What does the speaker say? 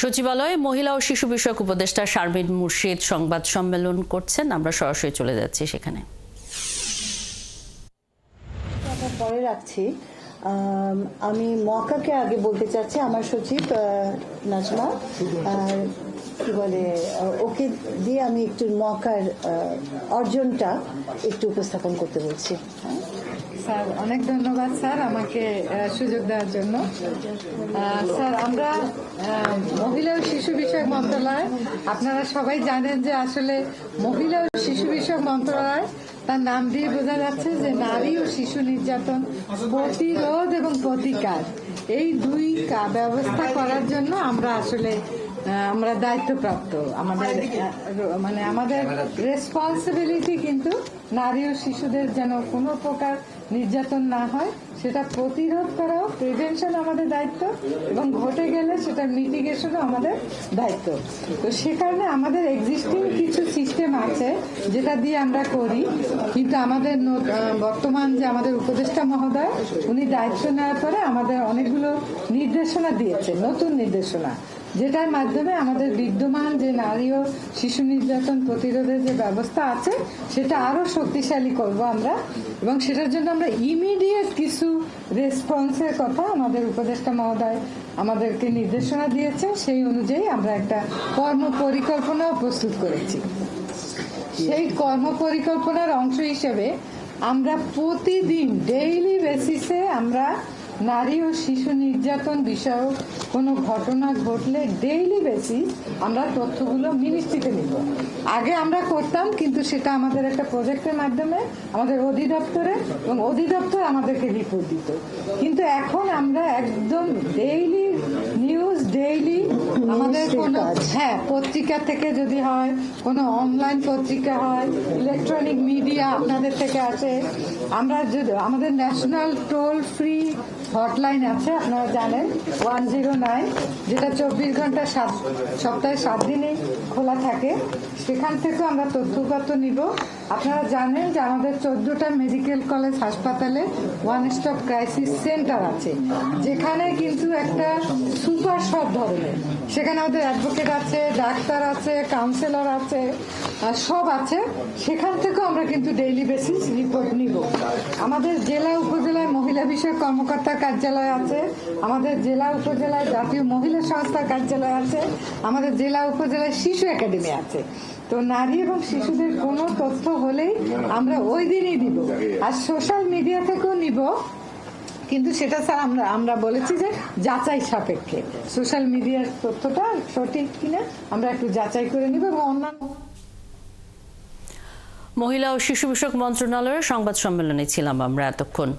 সচিবালয়ে মহিলা ও শিশু বিষয়ক উপদেষ্টা শারমিন মুর্শিদ সংবাদ সম্মেলন করছেন। আমরা সরাসরি চলে যাচ্ছি সেখানে। পরে রাখছি। আমি মকাকে আগে বলতে চাচ্ছি, আমার সচিব নাজমা কি বলে, ওকে দিয়ে আমি একটু মকার অর্জনটা একটু উপস্থাপন করতে বলছি। স্যার অনেক ধন্যবাদ স্যার আমাকে সুযোগ দেওয়ার জন্য। স্যার আমরা মহিলা ও শিশু বিষয়ক মন্ত্রণালয়, আপনারা সবাই জানেন যে আসলে মহিলা ও শিশু বিষয়ক মন্ত্রণালয় তার নাম দিয়ে বোঝা যাচ্ছে যে নারী ও শিশু নির্যাতন প্রতিরোধ এবং প্রতিকার এই দুই ব্যবস্থা করার জন্য আমরা দায়িত্বপ্রাপ্ত। আমাদের রেসপন্সিবিলিটি কিন্তু নারী ও শিশুদের যেন কোনো প্রকার নির্যাতন না হয় সেটা প্রতিরোধ করাও, প্রিভেনশন আমাদের দায়িত্ব, এবং ঘটে গেলে সেটা মিটিগেশনও আমাদের দায়িত্ব। তো সে কারণে আমাদের এক্সিস্টিং কিছু সিস্টেম আছে যেটা দিয়ে আমরা করি, কিন্তু আমাদের বর্তমান যে আমাদের উপদেষ্টা মহোদয় উনি দায়িত্ব নেওয়ার পরে আমাদের অনেকগুলো নির্দেশনা দিয়েছে, নতুন নির্দেশনা, যেটার মাধ্যমে আমাদের বিদ্যমান যে নারী ও শিশু নির্যাতন প্রতিরোধের যে ব্যবস্থা আছে সেটা আরো শক্তিশালী করব আমরা, এবং সেটার জন্য আমরা ইমিডিয়েট কিছু রেসপন্সের কথা আমাদের উপদেষ্টা মহোদয় আমাদেরকে নির্দেশনা দিয়েছে। সেই অনুযায়ী আমরা একটা কর্ম পরিকল্পনাও প্রস্তুত করেছি। সেই কর্ম পরিকল্পনার অংশ হিসেবে আমরা প্রতিদিন ডেইলি বেসিসে আমরা নারী ও শিশু নির্যাতন বিষয়ক কোনো ঘটনা ঘটলে ডেইলি বেসিস আমরা তথ্যগুলো মিনিস্ট্রিতে নিব। আগে আমরা করতাম, কিন্তু সেটা আমাদের একটা প্রজেক্টের মাধ্যমে আমাদের অধিদপ্তরে, এবং অধিদপ্তর আমাদেরকে রিপোর্ট দিত। কিন্তু এখন আমরা একদম ডেইলি নিউজ, ডেইলি আমাদের কোনো পত্রিকা থেকে যদি হয়, কোনো অনলাইন পত্রিকা হয়, ইলেকট্রনিক মিডিয়া আপনাদের থেকে আসে, আমরা যদি আমাদের ন্যাশনাল টোল ফ্রি হটলাইন আছে, আপনারা জানেন 109, যেটা 24 ঘন্টা সপ্তাহে 7 দিনই খোলা থাকে, সেখান থেকে আমরা তথ্যপত্র নিব। আপনারা জানেন যে আমাদের 14টা মেডিকেল কলেজ হাসপাতালে ওয়ান স্টপ ক্রাইসিস সেন্টার আছে, যেখানে কিন্তু একটা সুপার সব ধরনের, সেখানে আমাদের অ্যাডভোকেট আছে, ডাক্তার আছে, কাউন্সিলর আছে, সব আছে। সেখান থেকেও আমরা কিন্তু ডেইলি বেসিস রিপোর্ট নিব। আমাদের জেলা উপজেলায় মহিলা বিষয়ক কর্মকর্তার কার্যালয় আছে, আমাদের জেলা উপজেলায় জাতীয় মহিলা সংস্থার কার্যালয় আছে, আমাদের জেলা উপজেলায় শিশু একাডেমি আছে। তো নারী এবং শিশুদের কোনো তথ্য হলেই আমরা ওই দিনই দিব, আর সোশ্যাল মিডিয়া থেকেও নিব, কিন্তু সেটা স্যার আমরা বলেছি যে যাচাই সাপেক্ষে সোশ্যাল মিডিয়ার তথ্যটা সঠিক কিনা আমরা একটু যাচাই করে নিব। এবং অন্যান্য মহিলা ও শিশু বিষয়ক মন্ত্রণালয়ের সংবাদ সম্মেলনে ছিলাম আমরা এতক্ষণ।